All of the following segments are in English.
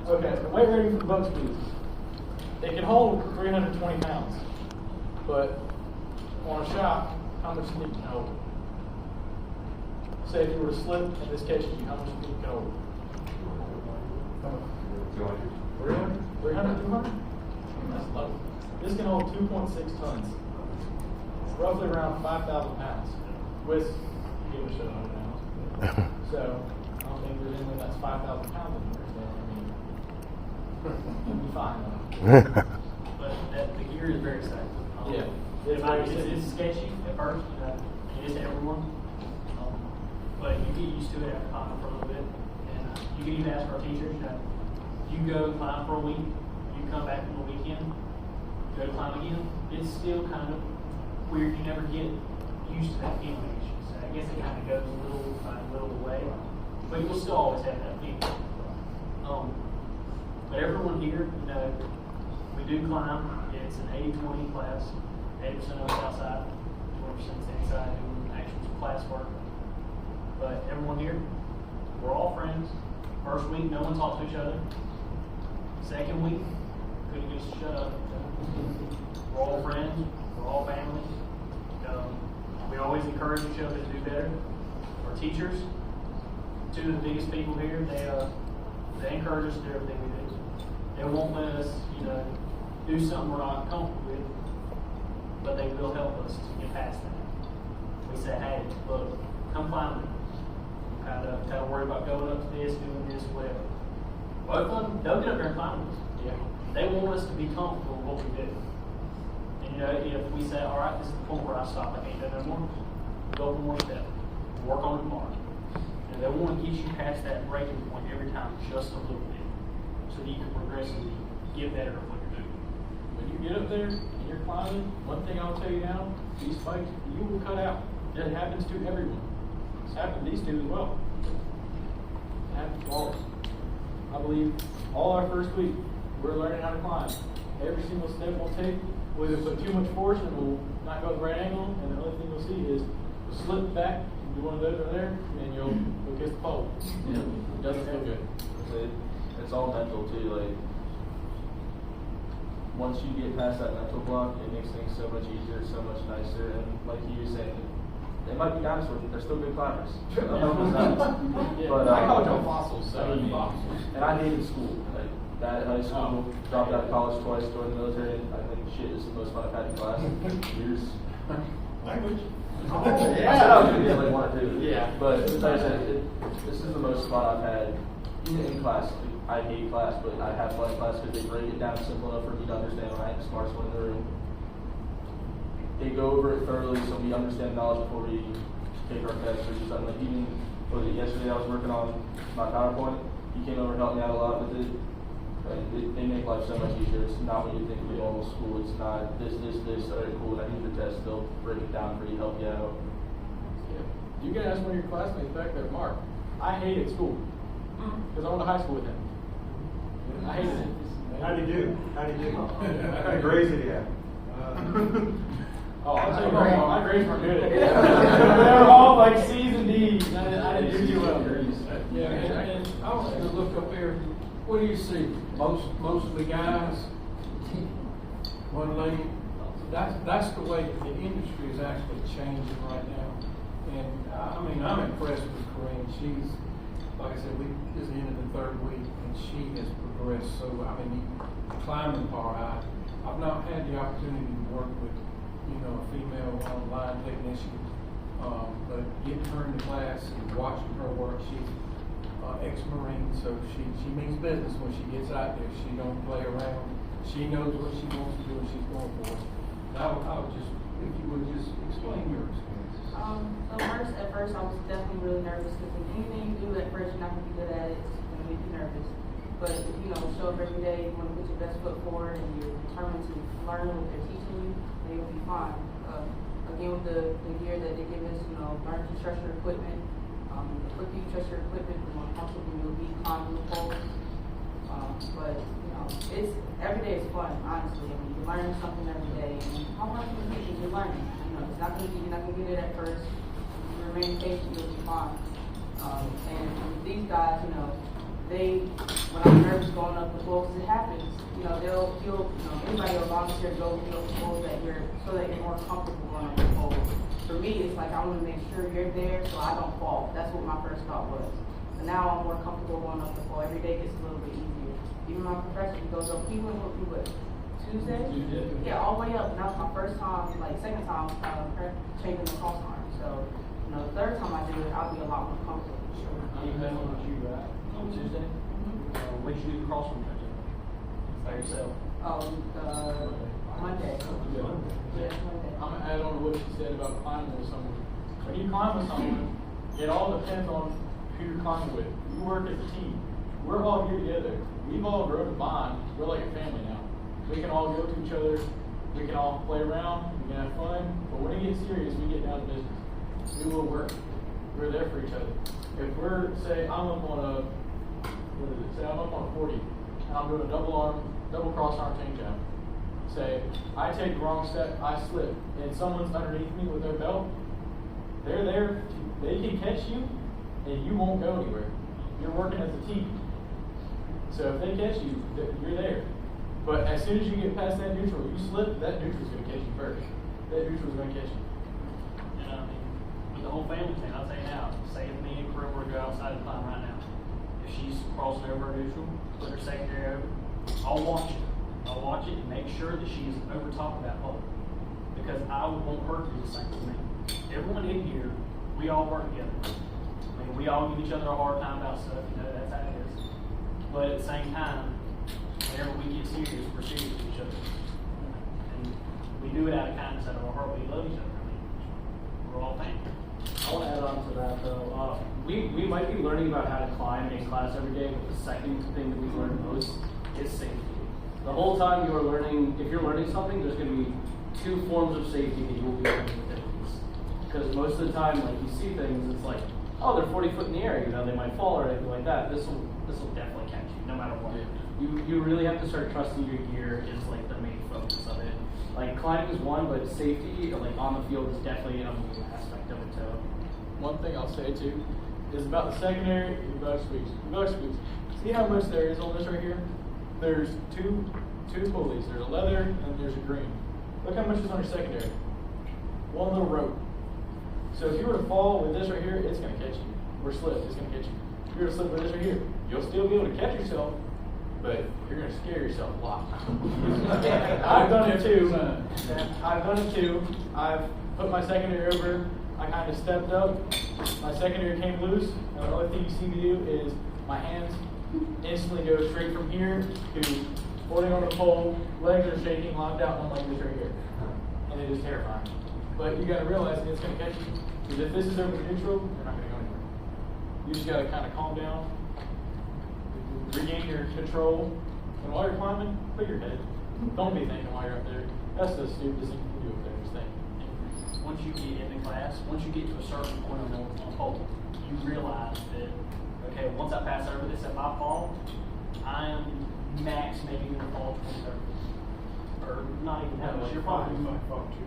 Okay, the weight rating for the boat speed. It can hold 320 pounds, but on a shop, how much speed can it hold? Say if you were to slip and this catches you, how much speed can it hold? 200. 300? 300, 200? That's low. This can hold 2.6 tons. Roughly around 5,000 pounds. With, give it a shit 100 pounds. So, I don't think there's anything that's 5,000 pounds in here. So, I mean, you'll be fine. But the gear is very safe. Yeah. It's sketchy at first, it is to everyone. But you get used to it after climbing for a little bit. And you can even ask our teachers, you go climb for a week, you come back from the weekend, go to climb again, it's still kind of weird. You never get used to that feeling. So I guess it kind of goes a little away. But you'll still always have that feeling. But everyone here, we do climb. It's an 80-20 class. 80% of it's outside, 20% is inside doing actual class work. But everyone here, we're all friends. First week, no one talks to each other. Second week, couldn't get us to shut up. We're all friends. We're all family. We always encourage each other to do better. Our teachers, two of the biggest people here, they encourage us to do everything we do. They won't let us, do something we're not comfortable with, but they will help us to get past that. We say, hey, look, come climb with me. Kind of worry about going up to this, doing this, whatever. Both of them, they'll get up there and climb with us. Yeah. They want us to be comfortable with what we do. And if we say, all right, this is the point where I stop, I can't do no more, go one more step, work on it tomorrow. And they want to get you past that breaking point every time, just a little bit, so that you can progressively get better at what you're doing. When you get up there and you're climbing, one thing I'll tell you now, these spikes, you will cut out. It happens to everyone. It's happened to these two as well. It happens to all of us. I believe all our first week, we're learning how to climb. Every single step we'll take, we'll either put too much force and we'll not go at the right angle, and the other thing you'll see is we'll slip back, do one of those over there, and you'll kiss the pole. Yeah. It doesn't feel good. It's all mental too. Like, once you get past that mental block, it makes things so much easier, so much nicer. And like you were saying, they might be dinosaurs, but they're still good climbers. Yeah. But I call them fossils. So and I hated school. Like that at high school, dropped out of college twice, joined the military. And I think shit is the most fun I've had in class in years. Language. Yeah. I said I was going to get like one or two. Yeah. But as I said, this is the most fun I've had in class. I hate class, but I have fun in class because they break it down simple enough for me to understand when I ain't the smartest one in the room. They go over it thoroughly so we understand knowledge before we take our tests or do something. Like even yesterday I was working on my PowerPoint. He came over and helped me out a lot with it. They make life so much easier. It's not what you think of the normal school. It's not this. All right, cool. When I need the test, they'll break it down for you, help you out. Yeah. You can ask one of your classmates back there, Mark. I hated school because I went to high school with him. I hated it. How'd he do? What kind of grades did he have? I'll tell you what, my grades were good. They were all like C's and D's. I didn't do too well. Yeah, and I was going to look up here. What do you see? Mostly guys, one lady. That's the way the industry is actually changing right now. And I'm impressed with Corinne. She's, like I said, this is the end of the third week, and she has progressed. So the climbing part, I've not had the opportunity to work with, a female line technician, but getting her into class and watching her work, she's ex-Marine, so she means business when she gets out there. She don't play around. She knows what she wants to do and she's going for it. I would just, if you would just explain your experience. At first I was definitely really nervous because anything you do at first you're not going to be good at it. It's going to make you nervous. But if you show up every day, you want to put your best foot forward and you're determined to learn what they're teaching you, then you'll be fine. Again, with the gear that they give us, learn to trust your equipment. The quicker you trust your equipment, the more comfortable you'll be climbing the pole. But it's every day is fun, honestly. You're learning something every day, and how much you think you're learning. It's not going to be, you're not going to get it at first. If you remain patient, you'll be fine. And with these guys, when I'm nervous going up the floor, 'cause it happens, anybody will volunteer to go the floor so that you're more comfortable going up the floor. For me, it's like, I want to make sure you're there so I don't fall. That's what my first thought was. And now I'm more comfortable going up the floor. Every day gets a little bit easier. Even my professor, he goes up, he went with me, what, Tuesday? Yeah, all the way up. And that was my first time, second time, changing the cross arm. So, the third time I do it, I'll be a lot more comfortable. You met on Tuesday, on Tuesday? When'd you do the cross on Tuesday? By yourself? Monday. Yeah, Monday. I'm gonna add on to what she said about climbing with someone. When you climb with someone, it all depends on who you're climbing with. You work as a team. We're all here together. We've all grown a bond. We're like a family now. We can all go to each other. We can all play around. We can have fun. But when it gets serious, we get down to business. We will work. We're there for each other. If say I'm up on I'm up on 40, and I'm doing a double cross arm change out. Say, I take the wrong step, I slip, and someone's underneath me with their belt, they're there, they can catch you, and you won't go anywhere. You're working as a team. So if they catch you, you're there. But as soon as you get past that neutral, you slip, that neutral's going to catch you first. That neutral's going to catch you. With the whole family thing, I'll say now, say if me and Corinne were to go outside and climb right now, if she's crossing over her neutral, put her secondary over, I'll watch it. I'll watch it and make sure that she's over top of that pole. Because I would want her to do the same for me. Everyone in here, we all work together. I mean, we all give each other a hard time about stuff, that's how it is. But at the same time, whenever we get serious, we're serious with each other. And we do it out of kindness, out of our heart. We love each other. I mean, we're all family. I want to add on to that though. We might be learning about how to climb in class every day, but the second thing that we learn most is safety. The whole time you are learning, if you're learning something, there's going to be two forms of safety that you will be learning with things. Because most of the time, you see things, it's like, oh, they're 40 foot in the air, they might fall or anything like that. This will definitely catch you, no matter what. You really have to start trusting your gear is the main focus of it. Climbing is one, but safety, on the field is definitely an important aspect of it too. One thing I'll say too is about the secondary bug squeaks. Bug squeaks. See how much there is on this right here? There's two pulleys. There's a leather and there's a green. Look how much is on your secondary. One little rope. So if you were to fall with this right here, it's going to catch you. Or slip, it's going to catch you. If you were to slip with this right here, you'll still be able to catch yourself, but you're going to scare yourself a lot. I've done it too. I've put my secondary over. I kind of stepped up. My secondary came loose. And the only thing you see me do is my hands instantly go straight from here to holding on the pole, legs are shaking, locked out, and I'm like this right here. And it is terrifying. But you got to realize that it's going to catch you. Because if this is over neutral, you're not going to go anywhere. You just got to kind of calm down, regain your control, and while you're climbing, put your head. Don't be thinking while you're up there. That's the stupidest thing you can do up there, just think. Once you get into class, once you get to a certain point on the pole, you realize that, okay, once I pass over this, if I fall, I am max maybe going to fall 20, 30. Or not even that much. You're probably might fall too.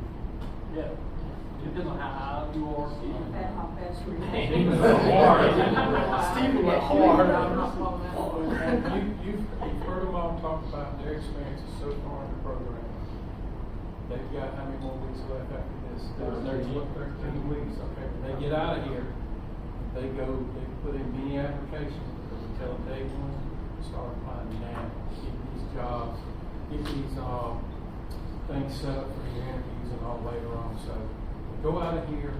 Yeah. It depends on how high you are. How fast you Steve went hard. You've heard them all talk about their experiences so far in the program. They've got how many more weeks left after this? 13 weeks. Okay. When they get out of here, they put in many applications because we tell them day one, start applying now, get these jobs, get these things set up for your interviews and all later on. So go out of here,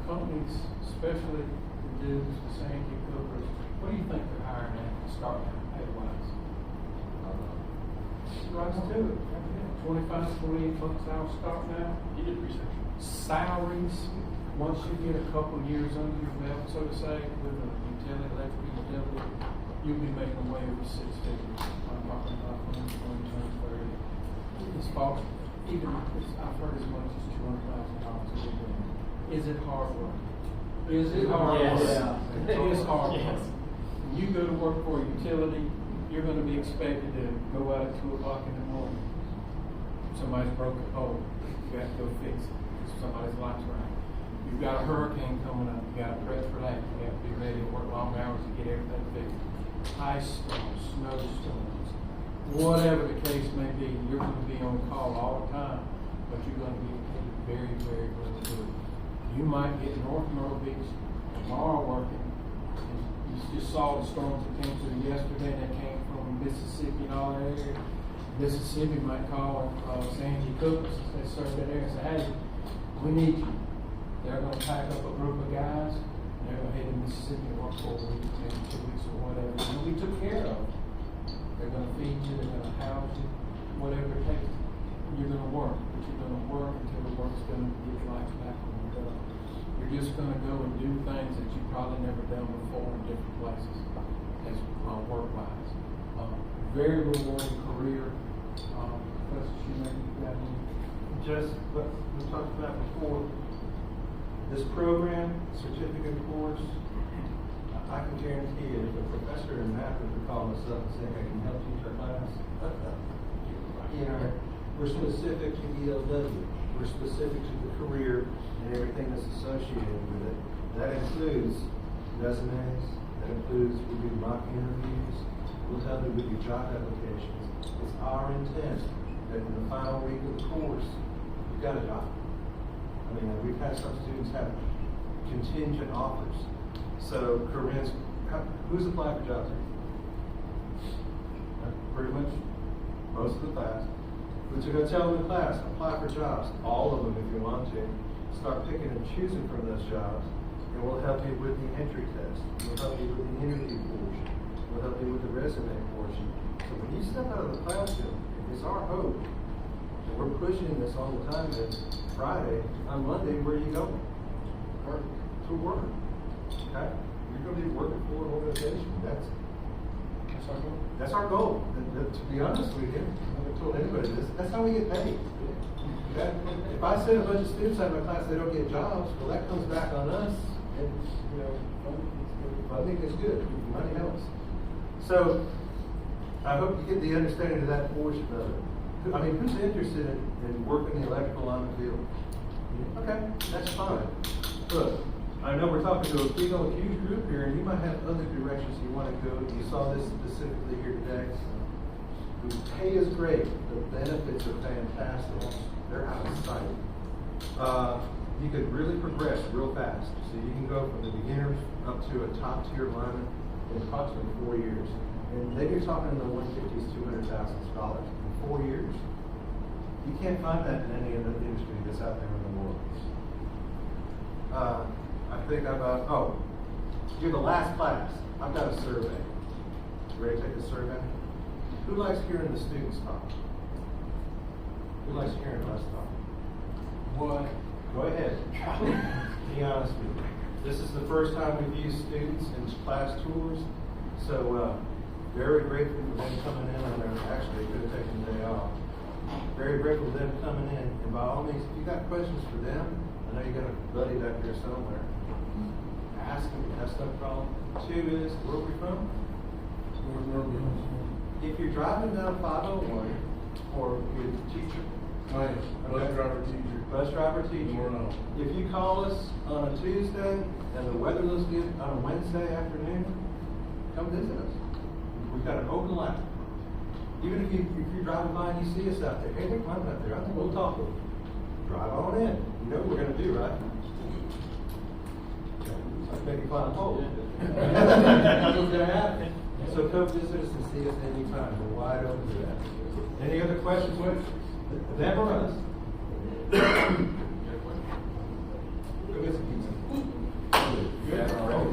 companies, especially the dudes, the Sandy Coopers, what do you think they're hiring at to start now, pay-wise? Rise to it. 25, 28 bucks an hour start now. You did research. Salaries, once you get a couple years under your belt, so to say, with a utility, electric utility, you'll be making way over 6 figures. I'm talking about 20, 30. As far even I've heard as much as $200,000 a year. Is it hard work? Is it hard work? Yes. It is hard work. Yes. When you go to work for a utility, you're going to be expected to go out at 2 o'clock in the morning. Somebody's broke a pole. You got to go fix it. Somebody's lights are out. You've got a hurricane coming up. You got to prep for that. You have to be ready to work long hours to get everything fixed. ice storms, snowstorms, whatever the case may be, you're gonna be on call all the time, but you're gonna be paid very, very, very good. You might get North Myrtle Beach tomorrow working, and you just saw the storms that came through yesterday, that came from Mississippi and all that area. Mississippi might call Sandy Cooks, they serve that area, and say, hey, we need you. They're gonna pack up a group of guys, and they're gonna head to Mississippi and work for a week, maybe 2 weeks or whatever, and we took care of them. They're gonna feed you, they're gonna house you, whatever it takes. You're gonna work, but you're gonna work until the work's done, and get your life back on the road. You're just gonna go and do things that you've probably never done before in different places, as work-wise. Very rewarding career. Professor Shoemaker, you got any? Just what we talked about before, this program, certificate course, I can guarantee you, if a professor in math would call us up and say, I can help teach our class. You know, we're specific to ELW. We're specific to the career and everything that's associated with it. That includes resumes. That includes, we do mock interviews. We'll help you with your job applications. It's our intent that in the final week of the course, you've got a job. I mean, we've had some students have contingent offers. So, Corinne's, who's applied for jobs here? Pretty much most of the class. But you're going to tell them in class, apply for jobs, all of them if you want to. Start picking and choosing from those jobs, and we'll help you with the entry test. We'll help you with the interview portion. We'll help you with the resume portion. So when you step out of the classroom, it's our hope, and we're pushing this all the time, that Friday, on Monday, where are you going? To work. Okay? You're going to be working for an organization. That's our goal. That's our goal. And to be honest with you, I haven't told anybody this, that's how we get paid. Okay? If I send a bunch of students out of my class, they don't get jobs, well, that comes back on us, and, you know, funding is good. Money helps. So, I hope you get the understanding of that portion of it. I mean, who's interested in working the electrical on the field? Okay, that's fine. Look, I know we're talking to a big old huge group here, and you might have other directions you want to go. You saw this specifically here today. The pay is great. The benefits are fantastic. They're out of sight. You could really progress real fast. So you can go from the beginners up to a top tier lineman in approximately 4 years. And then you're talking in the 150s, $200,000 in 4 years. You can't find that in any other industry that's out there in the world. I think you're the last class. I've got a survey. You ready to take a survey? Who likes hearing the students talk? Who likes hearing us talk? What? Go ahead. Be honest with you. This is the first time we've used students in class tours, so very grateful for them coming in on their, actually could have taken the day off. Very grateful for them coming in, and by all means, if you got questions for them, I know you got a buddy back there somewhere. Ask them, that's no problem. 2 is, where are we from? If you're driving down 501, or you're a teacher, bus driver teacher. If you call us on a Tuesday and the weather looks good on a Wednesday afternoon, come visit us. We've got an open line. Even if you're driving by and you see us out there, hey, we're climbing out there. I think we'll talk with you. Drive on in. You know what we're going to do, right? Like maybe climb a pole. That's what's going to happen. So come visit us and see us anytime. We're wide open to that. Any other questions with them or us? Go get some pizza. Yeah, all right.